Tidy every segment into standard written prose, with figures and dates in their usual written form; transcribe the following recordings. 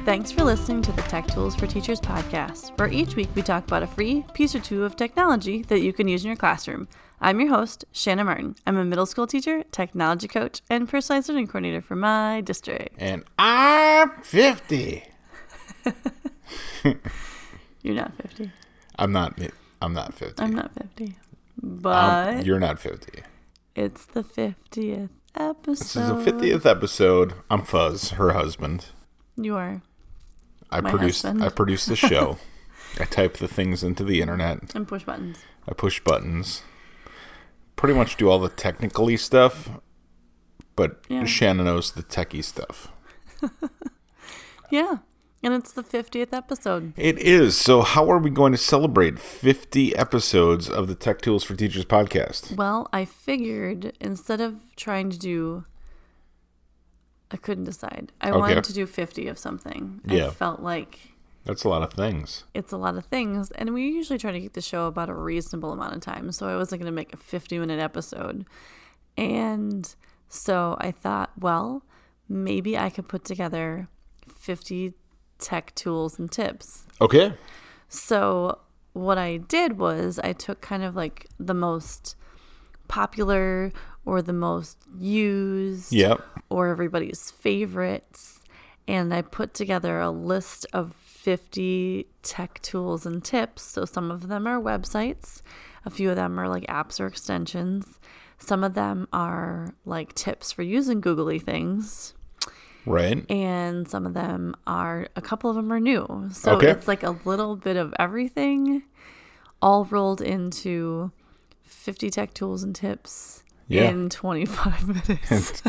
Thanks for listening to the Tech Tools for Teachers podcast, where each week we talk about a free piece or two of technology that you can use in your classroom. I'm your host, Shanna Martin. I'm a middle school teacher, technology coach, and personalized learning coordinator for my district. And I'm 50. You're not 50. I'm not 50. I'm not 50. But you're not 50. It's the 50th episode. This is the 50th episode. I'm Fuzz, her husband. You are. I produce the show. I type the things into the internet. And push buttons. I push buttons. Pretty much do all the technical-y stuff, but Shannon knows the techie stuff. Yeah. And it's the 50th episode. It is. So how are we going to celebrate 50 episodes of the Tech Tools for Teachers podcast? Well, I figured instead of trying to do... I couldn't decide. I wanted to do 50 of something. Yeah. I felt like... That's a lot of things. It's a lot of things. And we usually try to keep the show about a reasonable amount of time. So I wasn't going to make a 50-minute episode. And so I thought, well, maybe I could put together 50 tech tools and tips. Okay. So what I did was I took kind of like the most popular or the most used or everybody's favorites, and I put together a list of 50 tech tools and tips. So some of them are websites, a few of them are like apps or extensions, some of them are like tips for using googly things, right? And some of them are, a couple of them are new. So it's like a little bit of everything all rolled into 50 tech tools and tips in 25 minutes.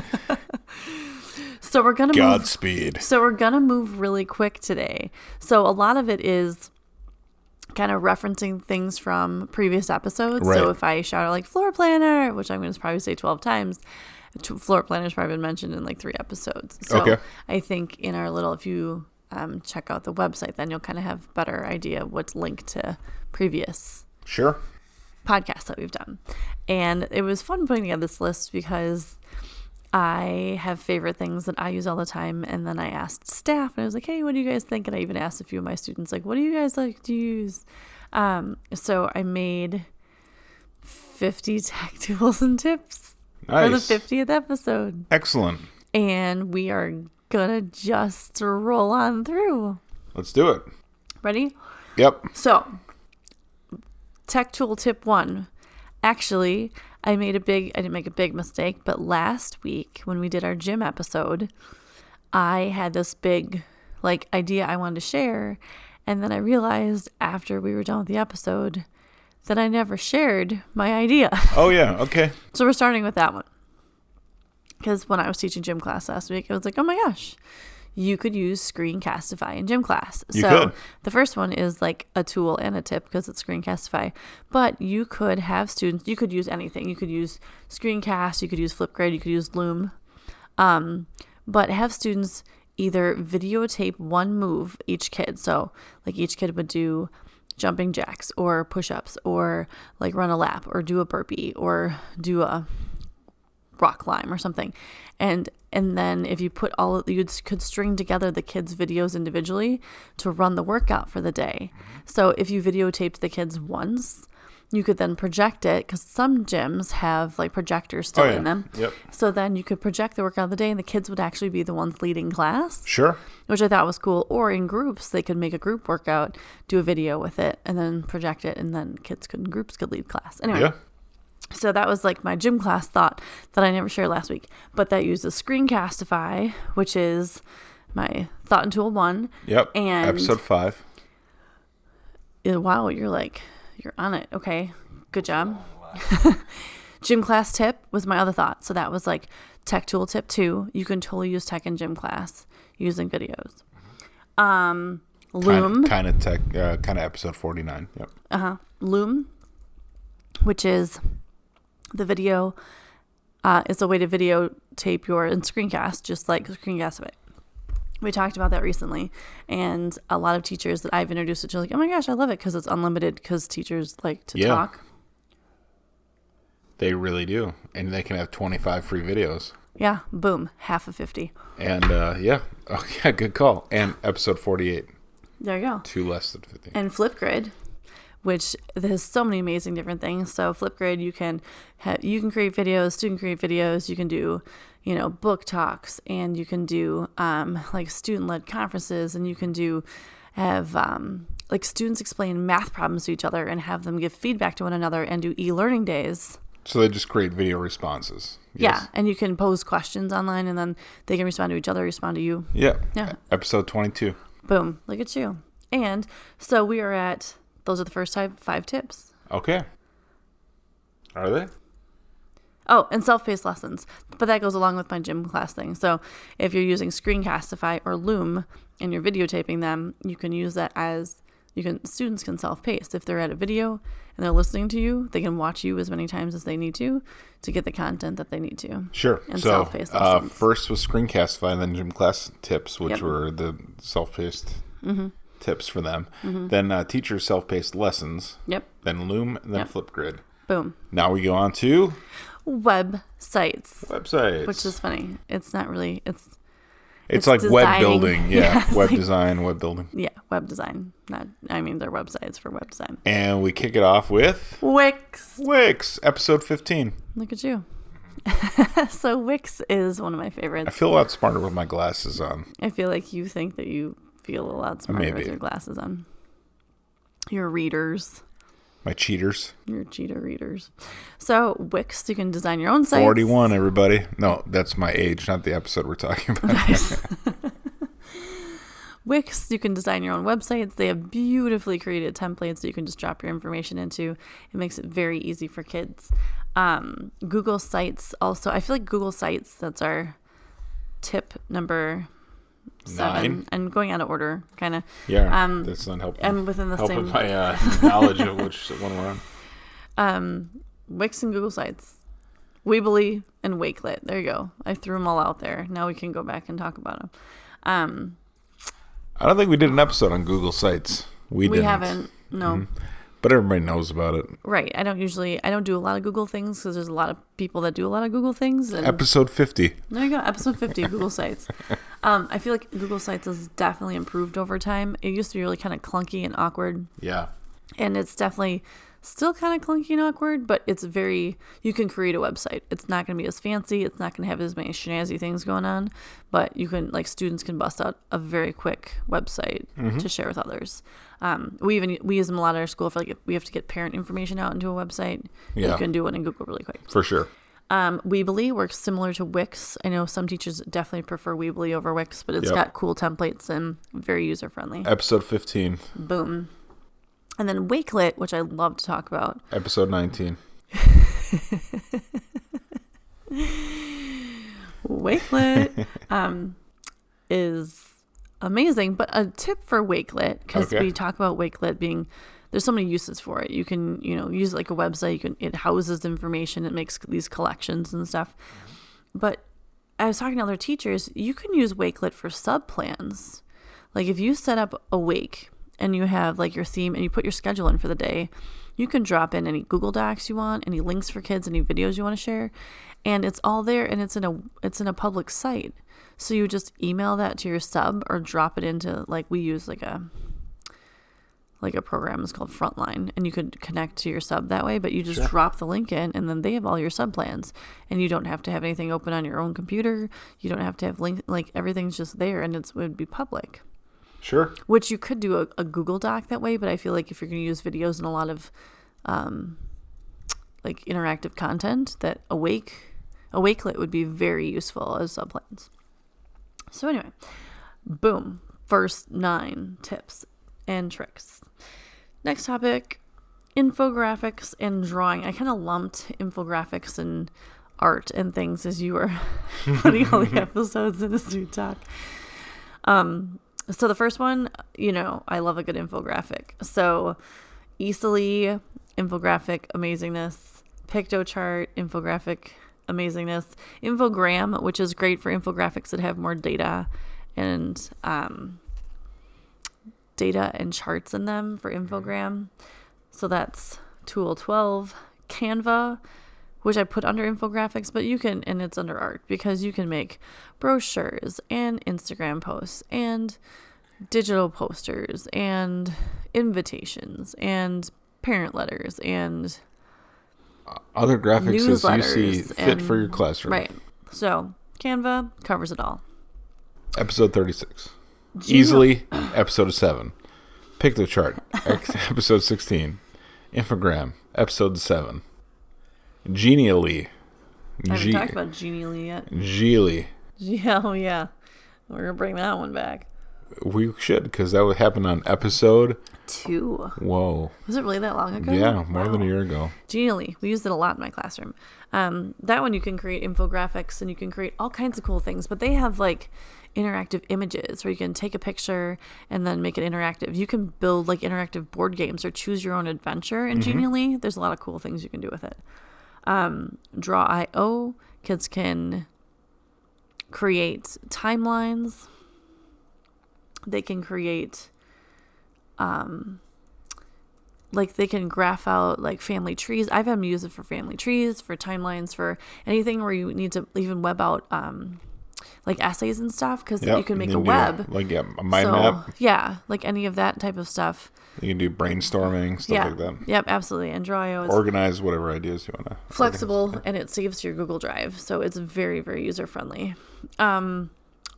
So we're gonna Godspeed. So we're gonna move really quick today. So a lot of it is kind of referencing things from previous episodes. Right. So if I shout out like floor planner, which I'm going to probably say 12 times, floor planner's probably been mentioned in like 3 episodes. So I think in our little, if you check out the website, then you'll kind of have better idea what's linked to previous podcasts that we've done. And it was fun putting together this list because I have favorite things that I use all the time. And then I asked staff and I was like, hey, what do you guys think? And I even asked a few of my students, like, what do you guys like to use? So I made 50 tech tools and tips for the 50th episode. Excellent. And we are gonna just roll on through. Let's do it. Ready? Yep. So tech tool tip 1. Actually, I didn't make a big mistake, but last week when we did our gym episode, I had this big idea I wanted to share. And then I realized after we were done with the episode that I never shared my idea. Oh yeah. Okay. So we're starting with that one. Because when I was teaching gym class last week, I was like, oh my gosh, you could use Screencastify in gym class. So the first one is like a tool and a tip because it's Screencastify. But you could have students, you could use anything. You could use Screencast, you could use Flipgrid, you could use Loom. But have students either videotape one move each kid. So like each kid would do jumping jacks or push-ups or like run a lap or do a burpee or do a rock climb or something. And then if you put you could string together the kids' videos individually to run the workout for the day. So if you videotaped the kids once, you could then project it because some gyms have like projectors still in them. Yep. So then you could project the workout of the day and the kids would actually be the ones leading class. Sure. Which I thought was cool. Or in groups, they could make a group workout, do a video with it, and then project it, and then groups could lead class. Anyway. Yeah. So that was like my gym class thought that I never shared last week. But that uses Screencastify, which is my thought and tool 1. Yep. And episode 5. Wow, you're on it. Okay. Good job. Gym class tip was my other thought. So that was like tech tool tip 2. You can totally use tech in gym class using videos. Loom. Kind of tech, kind of episode 49. Yep. Loom, which is the video, is a way to videotape your screencast, just like Screencastify. We talked about that recently, and a lot of teachers that I've introduced it to are like, oh my gosh, I love it because it's unlimited because teachers like to talk. They really do. And they can have 25 free videos. Yeah, boom, half of 50. And good call. And episode 48. There you go. 2 less than 50. And Flipgrid, which there's so many amazing different things. So Flipgrid, you can create videos, student create videos. You can do, book talks, and you can do like student-led conferences, and you can have like students explain math problems to each other and have them give feedback to one another and do e-learning days. So they just create video responses. Yes. Yeah, and you can pose questions online, and then they can respond to each other, respond to you. Yeah. Episode 22. Boom. Look at you. And so we are at, those are the first 5 tips. Okay. Are they? Oh, and self-paced lessons. But that goes along with my gym class thing. So if you're using Screencastify or Loom and you're videotaping them, you can use that students can self-pace. If they're at a video and they're listening to you, they can watch you as many times as they need to get the content that they need to. Sure. And so self-paced lessons. First was Screencastify, and then gym class tips, which were the self-paced tips for them. Mm-hmm. Then teacher self-paced lessons. Yep. Then Loom, and then Flipgrid. Boom. Now we go on to websites. Which is funny. It's not really, it's like designing. Web building. Yeah. Web design, web building. Yeah. Web design. They're websites for web design. And we kick it off with Wix, episode 15. Look at you. So Wix is one of my favorites. I feel a lot smarter with my glasses on. I feel like you think that you feel a lot smarter with your glasses on. Your readers. My cheaters. Your cheater readers. So Wix, you can design your own sites. 41, everybody. No, that's my age, not the episode we're talking about. Nice. Wix, you can design your own websites. They have beautifully created templates that you can just drop your information into. It makes it very easy for kids. Google Sites also. I feel like Google Sites, that's our tip number 7. I'm going out of order, kind of. Yeah, that's not helping. I'm within the same. My knowledge of which one we're on. Wix and Google Sites. Weebly and Wakelet. There you go. I threw them all out there. Now we can go back and talk about them. I don't think we did an episode on Google Sites. We haven't. No. Mm-hmm. But everybody knows about it. Right. I don't do a lot of Google things because there's a lot of people that do a lot of Google things. And episode 50. There you go. Episode 50, Google Sites. I feel like Google Sites has definitely improved over time. It used to be really kind of clunky and awkward. Yeah. And it's definitely still kind of clunky and awkward, but you can create a website. It's not going to be as fancy. It's not going to have as many snazzy things going on, but students can bust out a very quick website to share with others. We use them a lot at our school for if we have to get parent information out into a website. Yeah. You can do it in Google really quick. For sure. Weebly works similar to Wix. I know some teachers definitely prefer Weebly over Wix, but it's got cool templates and very user friendly. Episode 15. Boom. And then Wakelet, which I love to talk about. Episode 19. Wakelet is amazing, but a tip for Wakelet, because we talk about Wakelet being, there's so many uses for it. You can, use it like a website. It houses information. It makes these collections and stuff. But I was talking to other teachers, you can use Wakelet for sub-plans. Like if you set up a Wake and you have like your theme and you put your schedule in for the day, you can drop in any Google Docs you want, any links for kids, any videos you want to share, and it's all there, and it's in a public site. So you just email that to your sub or drop it into, like, we use like a program, it's called Frontline, and you could connect to your sub that way, but you just drop the link in, and then they have all your sub plans, and you don't have to have anything open on your own computer. You don't have to have links, like everything's just there, and it would be public. Sure. Which you could do a Google Doc that way, but I feel like if you're going to use videos and a lot of like interactive content, that a Wakelet would be very useful as subplans. So anyway, boom, first 9 tips and tricks. Next topic, infographics and drawing. I kind of lumped infographics and art and things as you were putting all the episodes in a sweet talk. So the first one, I love a good infographic. So Easily, infographic amazingness. Pictochart, infographic amazingness. Infogram, which is great for infographics that have more data and charts in them for infogram. So that's tool 12. Canva, which I put under infographics, but you can, and it's under art, because you can make brochures and Instagram posts and digital posters and invitations and parent letters and other graphics as you see fit for your classroom. Right. So Canva covers it all. Episode 36. Easily, episode 7. Pictochart, episode 16. Infogram, episode 7. Genially. I haven't talked about Genially yet. Geely. Oh, yeah. We're going to bring that one back. We should, because that would happen on episode 2. Whoa. Was it really that long ago? Yeah, more than a year ago. Genially. We used it a lot in my classroom. That one you can create infographics and you can create all kinds of cool things, but they have like interactive images where you can take a picture and then make it interactive. You can build like interactive board games or choose your own adventure in Genially. There's a lot of cool things you can do with it. Draw.io, kids can create timelines. They can create, like they can graph out like family trees. I've had them use it for family trees, for timelines, for anything where you need to even web out like essays and stuff, because you can make a web. A mind map. Yeah, like any of that type of stuff. You can do brainstorming, stuff like that. Yep, absolutely. And Draw.io is organize whatever ideas you want to. Flexible, and it saves to your Google Drive. So it's very, very user-friendly.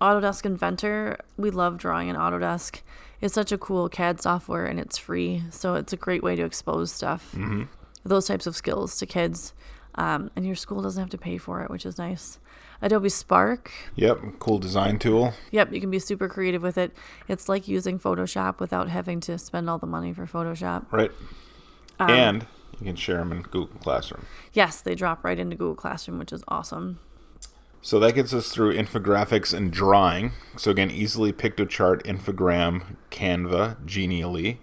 Autodesk Inventor, we love drawing in Autodesk. It's such a cool CAD software, and it's free. So it's a great way to expose stuff, those types of skills to kids. And your school doesn't have to pay for it, which is nice. Adobe Spark. Yep, cool design tool. Yep, you can be super creative with it. It's like using Photoshop without having to spend all the money for Photoshop. Right. And you can share them in Google Classroom. Yes, they drop right into Google Classroom, which is awesome. So that gets us through infographics and drawing. So again, easily Pictochart, Infogram, Canva, Genially,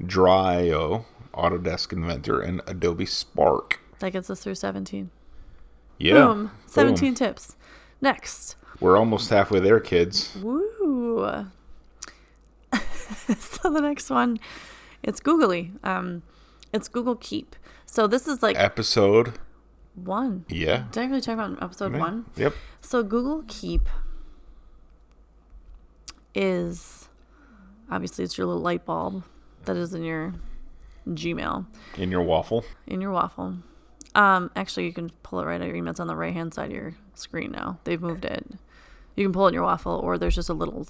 Draw.io, Autodesk Inventor, and Adobe Spark. That gets us through 17. Yeah. Boom. 17 tips. Next. We're almost halfway there, kids. Woo. So the next one, it's Googly. It's Google Keep. So this is like episode 1. Yeah. Did I really talk about episode 1? Yep. So Google Keep is obviously it's your little light bulb that is in your Gmail. In your waffle. Actually, you can pull it right out of your email. It's on the right-hand side of your screen now. They've moved it. You can pull it in your waffle, or there's just a little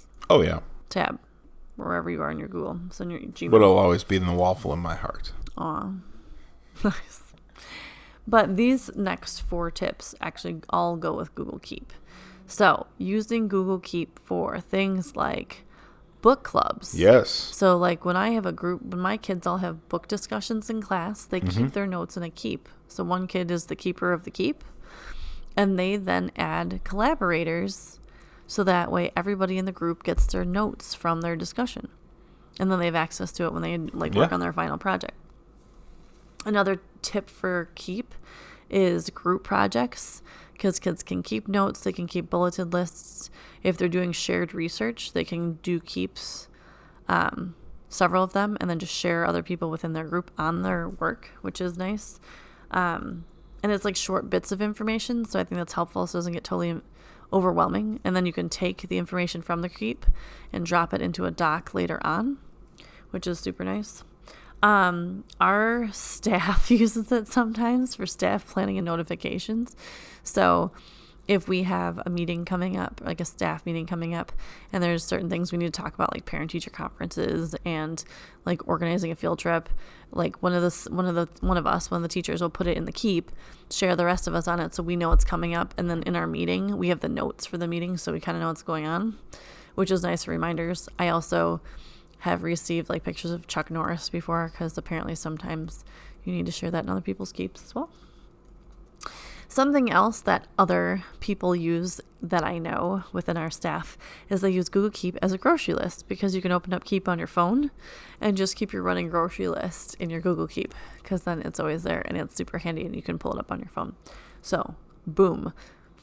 tab wherever you are in your Google. So in your Gmail. But it'll always be in the waffle in my heart. Aw. Nice. But these next 4 tips actually all go with Google Keep. So using Google Keep for things like book clubs. Yes. So like when I have a group, when my kids all have book discussions in class, they keep their notes in a keep. So one kid is the keeper of the keep, and they then add collaborators so that way everybody in the group gets their notes from their discussion. And then they have access to it when they work on their final project. Another tip for Keep is group projects, because kids can keep notes, they can keep bulleted lists. If they're doing shared research, they can do keeps, several of them, and then just share other people within their group on their work, which is nice. And it's like short bits of information, so I think that's helpful so it doesn't get totally overwhelming. And then you can take the information from the keep and drop it into a doc later on, which is super nice. Our staff uses it sometimes for staff planning and notifications. So if we have a meeting coming up, like a staff meeting coming up, and there's certain things we need to talk about, like parent-teacher conferences and like organizing a field trip, like one of the teachers will put it in the keep, share the rest of us on it, so we know it's coming up. And then in our meeting, we have the notes for the meeting, so we kind of know what's going on, which is nice reminders. I also have received like pictures of Chuck Norris before, because apparently sometimes you need to share that in other people's keeps as well. Something else that other people use that I know within our staff is they use Google Keep as a grocery list, because you can open up Keep on your phone and just keep your running grocery list in your Google Keep, because then it's always there and it's super handy and you can pull it up on your phone. So, boom.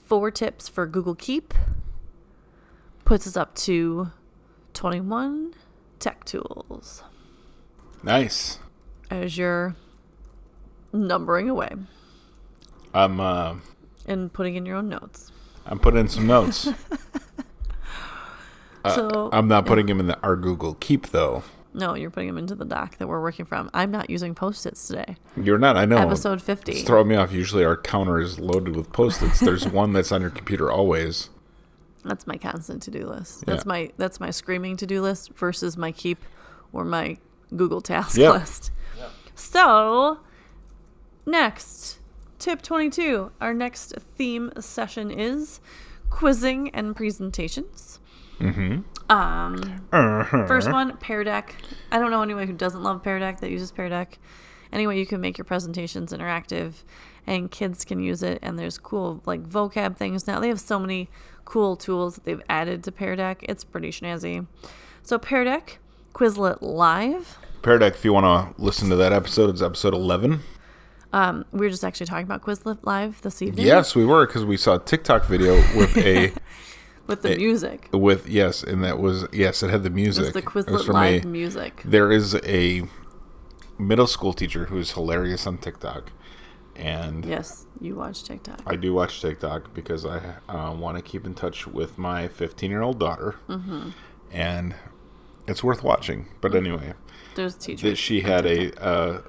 4 tips for Google Keep puts us up to 21 tech tools. Nice. As you're numbering away. And putting in your own notes. I'm putting in some notes. So I'm not putting them in our Google Keep, though. No, you're putting them into the doc that we're working from. I'm not using Post-its today. You're not, I know. Episode 50. It's throwing me off. Usually our counter is loaded with Post-its. There's one that's on your computer always. That's my constant to-do list. That's my screaming to-do list versus my Keep or my Google Task list. Yep. So, next, tip 22. Our next theme session is quizzing and presentations. Mm-hmm. First one, Pear Deck. I don't know anyone who doesn't love Pear Deck that uses Pear Deck. Anyway, you can make your presentations interactive, and kids can use it. And there's cool like vocab things now. They have so many cool tools that they've added to Pear Deck. It's pretty snazzy. So Pear Deck, Quizlet Live. Pear Deck, if you want to listen to that episode, it's episode 11. We were just actually talking about Quizlet Live this evening. Yes, we were, because we saw a TikTok video with a... with the music. And that was, it had the music. It was the Quizlet Live music. There is a middle school teacher who's hilarious on TikTok. And yes, you watch TikTok. I do watch TikTok because I want to keep in touch with my 15-year-old daughter. Mm-hmm. And it's worth watching. But anyway, there's a teacher. She had a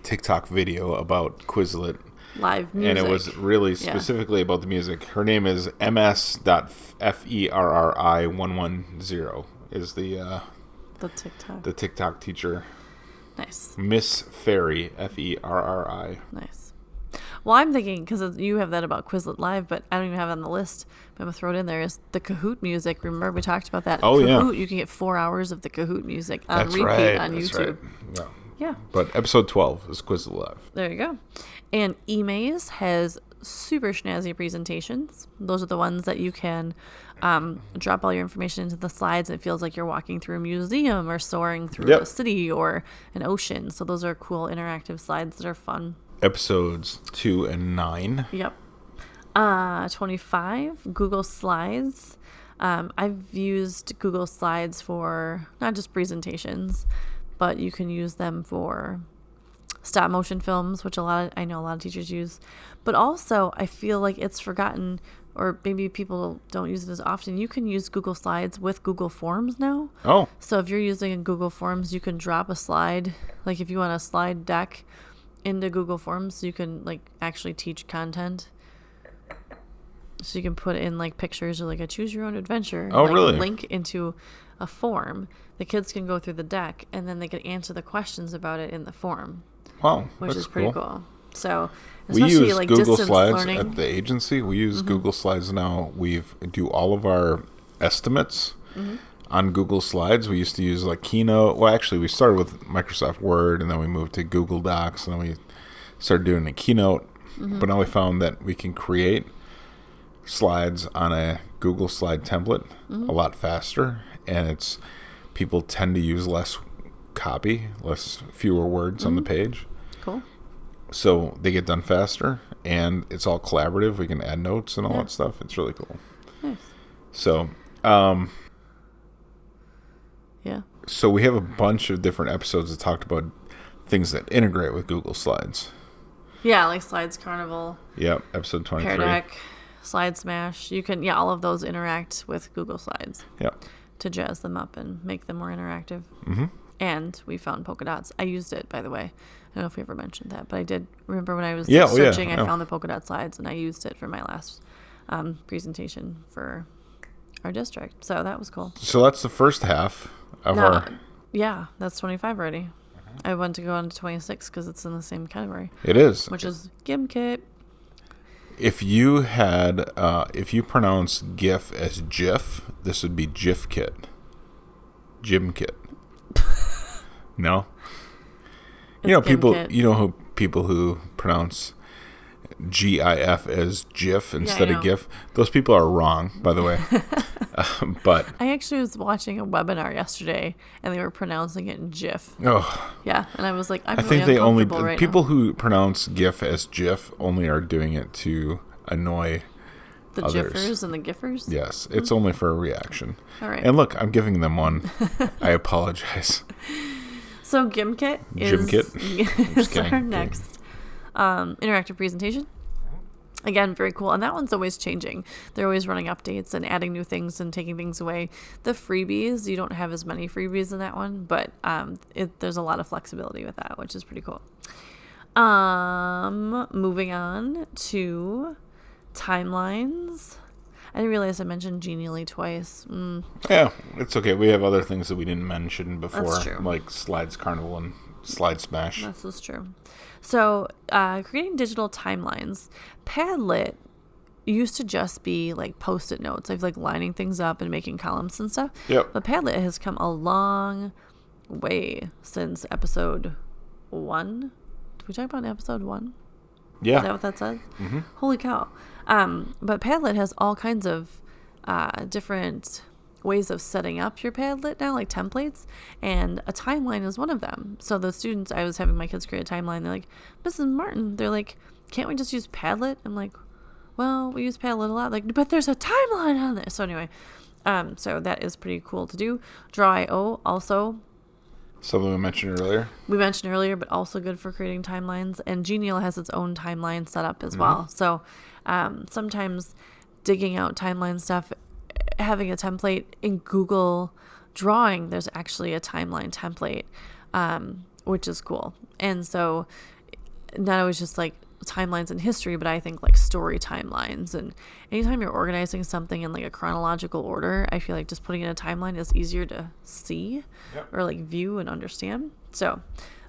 TikTok video about Quizlet Live music. And it was really specifically about the music. Her name is ms.ferri110 is the TikTok teacher. Nice. Miss Ferry, Ferri. Nice. Well, I'm thinking, because you have that about Quizlet Live, but I don't even have it on the list, but I'm going to throw it in there, is the Kahoot music. Remember, we talked about that. Oh, Kahoot, you can get 4 hours of the Kahoot music on repeat on YouTube. Right. Yeah. But episode 12 is Quizlet Live. There you go. And eMaze has super snazzy presentations. Those are the ones that you can drop all your information into the slides. And it feels like you're walking through a museum or soaring through a city or an ocean. So those are cool interactive slides that are fun. Episodes 2 and 9. Yep. 25, Google Slides. I've used Google Slides for not just presentations, but you can use them for stop motion films, which I know a lot of teachers use. But also, I feel like it's forgotten, or maybe people don't use it as often. You can use Google Slides with Google Forms now. Oh. So if you're using Google Forms, you can drop a slide. Like if you want a slide deck into Google Forms, you can like actually teach content. So you can put in like pictures or like a choose your own adventure. Oh, really? Link into a form. The kids can go through the deck and then they can answer the questions about it in the form. Wow, which is pretty cool. So we use like Google distance Slides learning. at the agency. We use Google Slides now. We do all of our estimates on Google Slides. We used to use like Keynote. Well, actually, we started with Microsoft Word, and then we moved to Google Docs, and then we started doing a Keynote. But now we found that we can create slides on a Google Slide template a lot faster, and people tend to use less copy, fewer words on the page. Cool. So they get done faster, and it's all collaborative. We can add notes and all that stuff. It's really cool. Nice. So, So we have a bunch of different episodes that talked about things that integrate with Google Slides. Yeah, like Slides Carnival. Yep, episode 23. Pear Deck, Slide Smash. You can, all of those interact with Google Slides. Yep. To jazz them up and make them more interactive. Mm-hmm. And we found polka dots. I used it, by the way. I don't know if we ever mentioned that, but I did remember when I was searching, I found the polka dot slides, and I used it for my last presentation for our district. So that was cool. So that's the first half of our... Yeah, that's 25 already. I want to go on to 26 because it's in the same category. It is. Which is GimKit. If you had, if you pronounce GIF as GIF, this would be GIFKit. GimKit. No? People who pronounce GIF as GIF instead of GIF. Those people are wrong, by the way. But I actually was watching a webinar yesterday, and they were pronouncing it GIF. Oh, yeah, and I was like, I think they only people who pronounce GIF as GIF only are doing it to annoy the others. GIFers and the GIFers. Yes, it's only for a reaction. All right. And look, I'm giving them one. I apologize. So GimKit is our next Interactive presentation. Again, very cool. And that one's always changing. They're always running updates and adding new things and taking things away. The freebies, you don't have as many freebies in that one, but there's a lot of flexibility with that, which is pretty cool. Moving on to timelines. I didn't realize I mentioned Genially twice. Yeah, it's okay. We have other things that we didn't mention before, That's true. like Slides Carnival and Slide Smash. That's true. So, creating digital timelines. Padlet used to just be like Post-it notes, like lining things up and making columns and stuff. Yep. But Padlet has come a long way since episode 1. Did we talk about episode 1? Yeah. Is that what that says? Mm-hmm. Holy cow. But Padlet has all kinds of different ways of setting up your Padlet now, like templates, and a timeline is one of them. So the students, I was having my kids create a timeline, they're like, Mrs. Martin, they're like, can't we just use Padlet? I'm like, well, we use Padlet a lot. Like, but there's a timeline on this. So anyway, so that is pretty cool to do. Draw.io also. Something we mentioned earlier. But also good for creating timelines. And Genial has its own timeline set up as well. So sometimes digging out timeline stuff, having a template in Google Drawing, there's actually a timeline template, which is cool. And so not always just like timelines in history, but I think like story timelines. And anytime you're organizing something in like a chronological order, I feel like just putting in a timeline is easier to see or like view and understand. So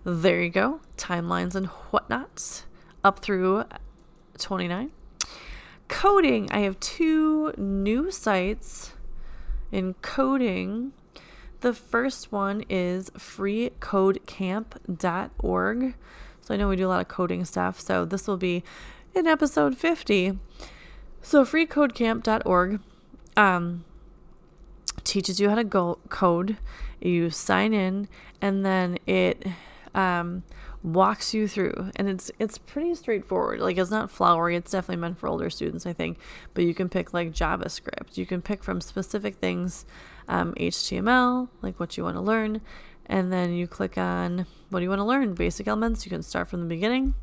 there you go. Timelines and whatnot up through 29. Coding. I have 2 new sites in coding. The first one is freecodecamp.org. So I know we do a lot of coding stuff. So this will be in episode 50. So freecodecamp.org teaches you how to go code. You sign in, and then it walks you through, and it's pretty straightforward. Like, it's not flowery. It's definitely meant for older students, I think. But you can pick like JavaScript. You can pick from specific things, HTML, like what you want to learn. And then you click on what do you want to learn? Basic elements. You can start from the beginning.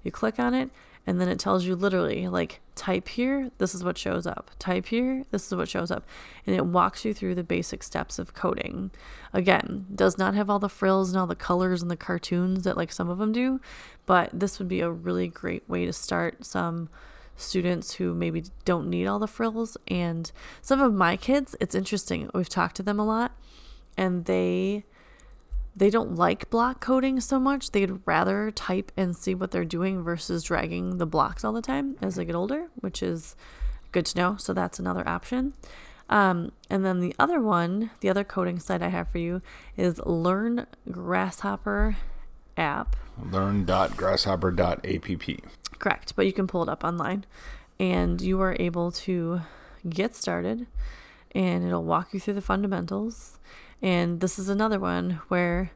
You click on it, and then it tells you literally, like, type here, this is what shows up. Type here, this is what shows up. And it walks you through the basic steps of coding. Again, does not have all the frills and all the colors and the cartoons that like some of them do, but this would be a really great way to start some students who maybe don't need all the frills. And some of my kids, it's interesting. We've talked to them a lot, and they don't like block coding so much. They'd rather type and see what they're doing versus dragging the blocks all the time as they get older, which is good to know. So that's another option. And then the other coding site I have for you is Learn Grasshopper app. Learn.grasshopper.app. Correct. But you can pull it up online, and you are able to get started, and it'll walk you through the fundamentals. And this is another one where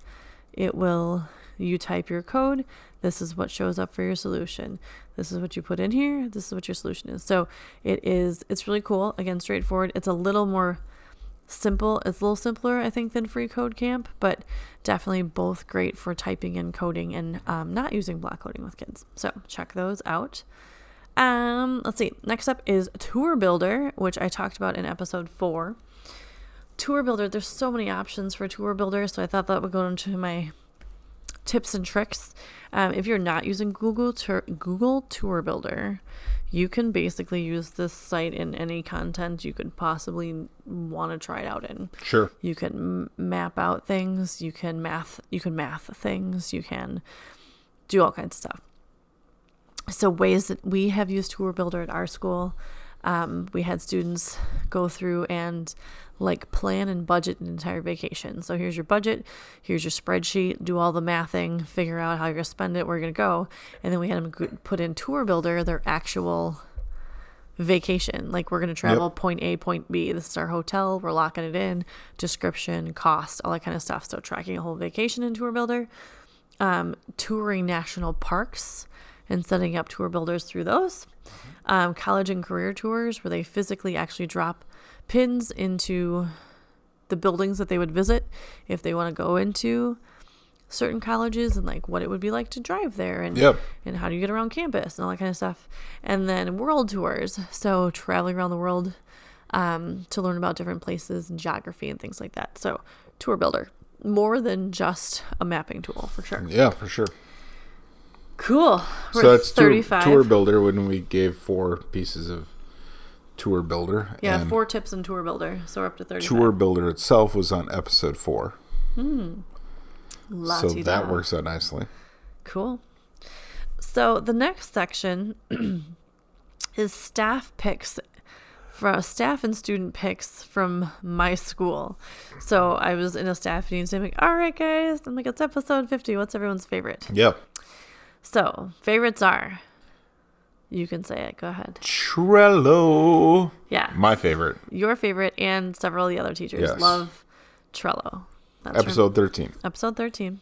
you type your code. This is what shows up for your solution. This is what you put in here. This is what your solution is. So it's really cool. Again, straightforward. It's a little more simple. It's a little simpler, I think, than Free Code Camp, but definitely both great for typing and coding and not using block coding with kids. So check those out. Let's see. Next up is Tour Builder, which I talked about in episode 4. Tour Builder, there's so many options for Tour Builder, so I thought that would go into my tips and tricks. If you're not using Google Tour Builder, you can basically use this site in any content you could possibly want to try it out in. Sure. You can map out things, you can math things, you can do all kinds of stuff. So ways that we have used Tour Builder at our school, we had students go through and like plan and budget an entire vacation. So here's your budget, here's your spreadsheet, do all the mathing, figure out how you're going to spend it, where you're going to go. And then we had them put in Tour Builder their actual vacation. Like, we're going to travel point A, point B. This is our hotel. We're locking it in, description, cost, all that kind of stuff. So tracking a whole vacation in Tour Builder, touring national parks and setting up tour builders through those. College and career tours, where they physically actually drop pins into the buildings that they would visit if they want to go into certain colleges and like what it would be like to drive there and how do you get around campus and all that kind of stuff. And then world tours, so traveling around the world to learn about different places and geography and things like that. So tour builder, more than just a mapping tool, for sure. Yeah, for sure. Cool. So that's 35. Tour builder when we gave 4 pieces of tour builder. Yeah, 4 tips in tour builder. So we're up to 35. Tour builder itself was on episode 4. So that works out nicely. Cool. So the next section is staff picks. For staff and student picks from my school. So I was in a staff meeting saying, all right, guys, I'm like, it's episode 50. What's everyone's favorite? Yep. So favorites are, you can say it. Go ahead. Trello. Yeah. My favorite. Your favorite and several of the other teachers love Trello. That's episode 13. Episode 13.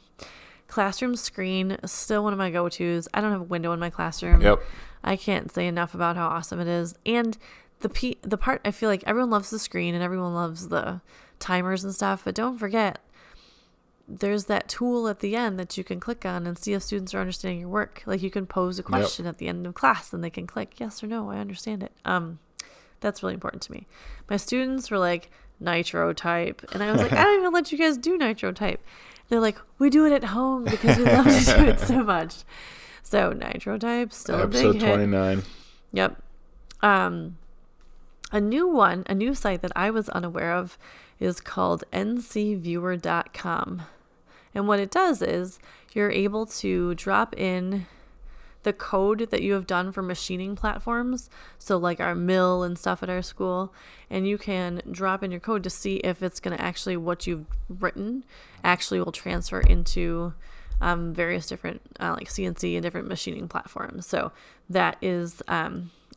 Classroom screen, still one of my go-tos. I don't have a window in my classroom. Yep. I can't say enough about how awesome it is. And the part, I feel like everyone loves the screen and everyone loves the timers and stuff, but don't forget, there's that tool at the end that you can click on and see if students are understanding your work. Like you can pose a question at the end of class and they can click yes or no, I understand it. That's really important to me. My students were like, nitro type, and I was like, I don't even let you guys do nitro type. They're like, we do it at home because we love to do it so much. So nitro type, still episode a big hit. 29. Yep. A new site that I was unaware of is called ncviewer.com. And what it does is you're able to drop in the code that you have done for machining platforms. So like our mill and stuff at our school. And you can drop in your code to see if it's going to actually, what you've written actually will transfer into various different like CNC and different machining platforms. So that is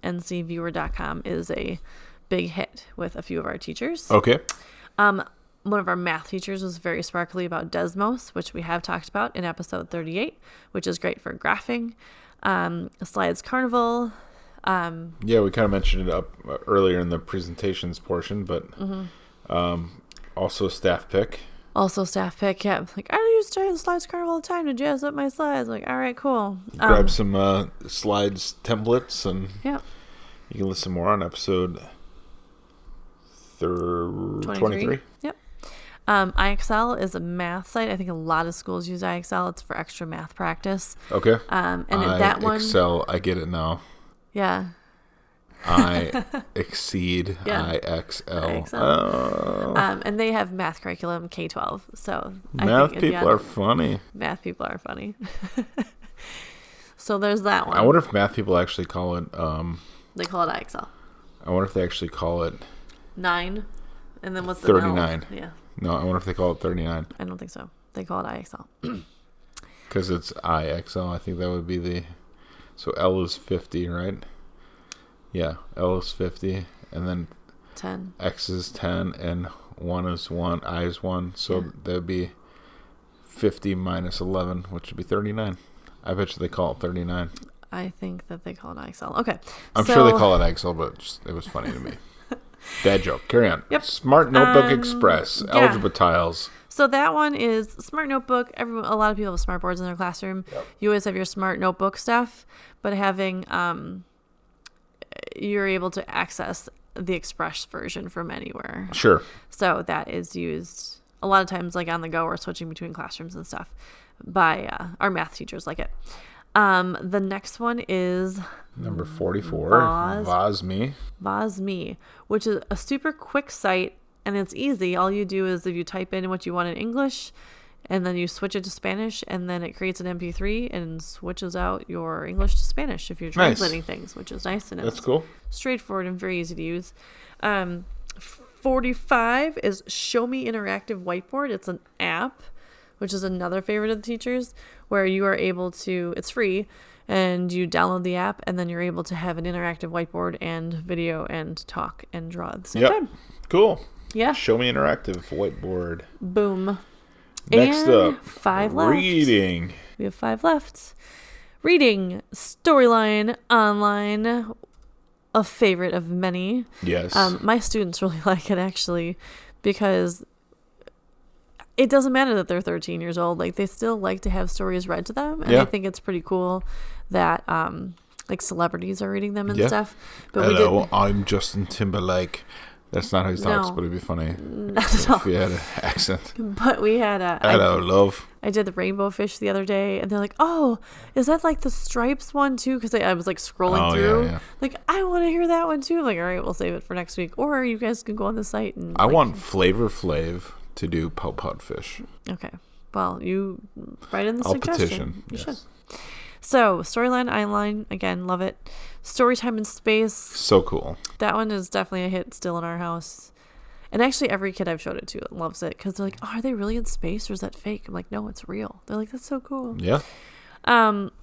ncviewer.com is a big hit with a few of our teachers. Okay. One of our math teachers was very sparkly about Desmos, which we have talked about in episode 38, which is great for graphing. Slides Carnival. Yeah, we kind of mentioned it up earlier in the presentations portion, but also staff pick. Also staff pick, yeah. Like, I use Slides Carnival all the time to jazz up my slides. Like, all right, cool. Grab some slides templates, and yeah, you can listen more on episode 23. Yep. iExcel is a math site. I think a lot of schools use iExcel. It's for extra math practice. Okay. And that one. iExcel, I get it now. Yeah. I exceed iExcel. Oh. And they have math curriculum K-12. So math people are funny. Math people are funny. So there's that one. I wonder if math people actually call it. They call it iExcel. I wonder if they actually call it 9. And then what's 39? The yeah. No, I wonder if they call it 39. I don't think so. They call it iExcel. Because it's iExcel. I think that would be the. So L is 50, right? Yeah, L is 50, and then 10. X is 10, and 1 is 1, I is 1. So that would be 50 minus 11, which would be 39. I bet you they call it 39. I think that they call it iExcel. Okay. I'm sure they call it iExcel, but it was funny to me. Dad joke. Carry on. Yep. Smart Notebook Express. Algebra tiles. So that one is Smart Notebook. A lot of people have smart boards in their classroom. Yep. You always have your Smart Notebook stuff, but having you're able to access the Express version from anywhere. Sure. So that is used a lot of times, like on the go or switching between classrooms and stuff, by our math teachers like it. The next one is number 44, VozMe, which is a super quick site, and it's easy. All you do is if you type in what you want in English, and then you switch it to Spanish, and then it creates an MP3 and switches out your English to Spanish if you're translating things, which is nice. And that's cool. Straightforward and very easy to use. 45 is Show Me Interactive Whiteboard. It's an app, which is another favorite of the teachers, where you are able to, it's free, and you download the app, and then you're able to have an interactive whiteboard and video and talk and draw at the same time. Cool. Yeah. Show Me Interactive Whiteboard. Boom. Next up, 5 left. Reading. We have 5 left. Reading, Storyline Online, a favorite of many. Yes. My students really like it, actually, because it doesn't matter that they're 13 years old. Like, they still like to have stories read to them. And I think it's pretty cool that, like, celebrities are reading them and stuff. But hello, I'm Justin Timberlake. That's not how he talks, but it'd be funny if he had an accent. But we had hello, love. I did the rainbow fish the other day, and they're like, "Oh, is that like the stripes one too?" Because I was like scrolling through, like, I want to hear that one too. I'm like, all right, we'll save it for next week, or you guys can go on the site and. I want Flavor Flav to do Pout Pout Fish. Okay, well, you write in the suggestion. Petition. You should. So, Storyline Eyeline, again, love it. Storytime in Space. So cool. That one is definitely a hit still in our house. And actually, every kid I've showed it to loves it because they're like, oh, are they really in space or is that fake? I'm like, no, it's real. They're like, that's so cool. Yeah.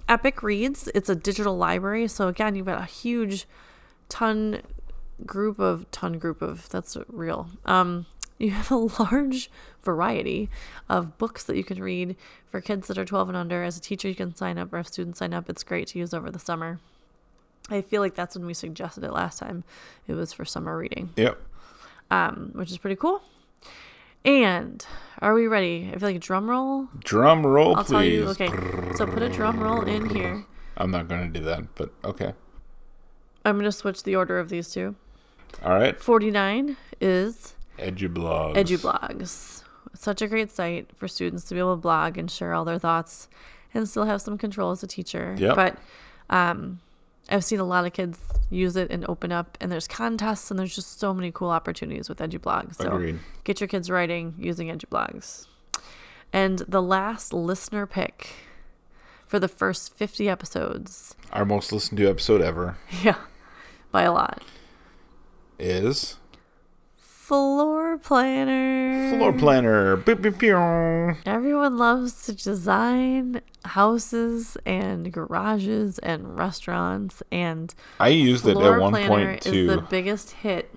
Epic Reads, it's a digital library. So, again, you've got a huge group of, that's real. You have a large variety of books that you can read for kids that are 12 and under. As a teacher, you can sign up, or if students sign up, it's great to use over the summer. I feel like that's when we suggested it last time. It was for summer reading. Yep. Which is pretty cool. And are we ready? I feel like drum roll. Drum roll, I'll please. tell you. Okay, so put a drum roll in here. I'm not going to do that, but okay. I'm going to switch the order of these two. All right. 49 is... EduBlogs. EduBlogs. Such a great site for students to be able to blog and share all their thoughts and still have some control as a teacher. Yep. But I've seen a lot of kids use it and open up, and there's contests, and there's just so many cool opportunities with EduBlogs. So Agreed. Get your kids writing using EduBlogs. And the last listener pick for the first 50 episodes. Our most listened to episode ever. Yeah, by a lot. Is... Floor planner. Floor planner. Beep, beep, beep. Everyone loves to design houses and garages and restaurants, and I used it at one point to is the biggest hit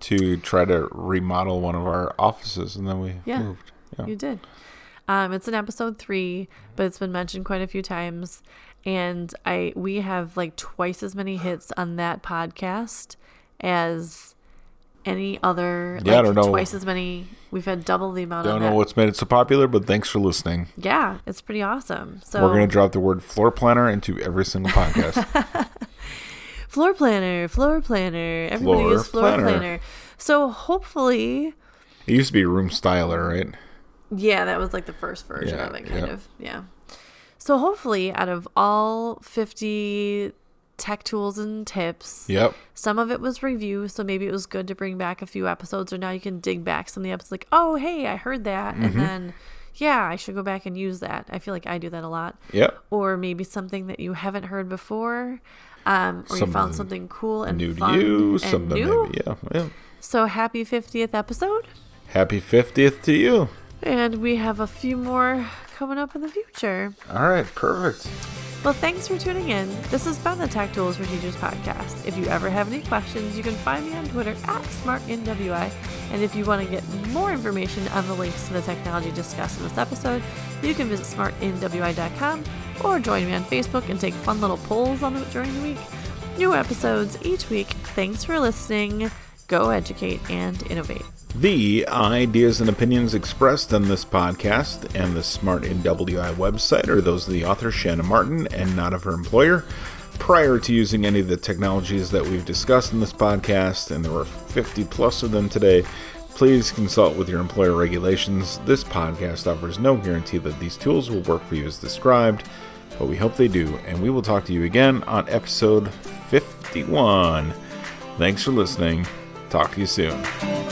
to try to remodel one of our offices, and then we moved. Yeah, you did. It's in episode 3, but it's been mentioned quite a few times, and we have like twice as many hits on that podcast as any other, I don't know. Twice as many. We've had double the amount. Don't know what's made it so popular, but thanks for listening. Yeah, it's pretty awesome. So we're gonna drop the word floor planner into every single podcast. Floor planner. Everybody use floor planner. So hopefully, it used to be room styler, right? Yeah, that was like the first version of it, kind of. Yeah. So hopefully, out of all 50 tech tools and tips. Yep. Some of it was review, so maybe it was good to bring back a few episodes, or now you can dig back some of the episodes like, oh, hey, I heard that. Mm-hmm. And then, yeah, I should go back and use that. I feel like I do that a lot. Yep. Or maybe something that you haven't heard before, or you found something cool and new fun to you, and something new. Maybe, yeah. So happy 50th episode. Happy 50th to you. And we have a few more coming up in the future. All right, perfect. Well, thanks for tuning in. This has been the Tech Tools for Teachers podcast. If you ever have any questions, you can find me on Twitter @SmartNWI. And if you want to get more information on the links to the technology discussed in this episode, you can visit smartnwi.com or join me on Facebook and take fun little polls during the week. New episodes each week. Thanks for listening. Go educate and innovate. The ideas and opinions expressed on this podcast and the Smart NWI website are those of the author Shannon Martin and not of her employer. Prior to using any of the technologies that we've discussed in this podcast, and there were 50 plus of them today, please consult with your employer regulations. This podcast offers no guarantee that these tools will work for you as described, but we hope they do, and we will talk to you again on episode 51. Thanks for listening. Talk to you soon.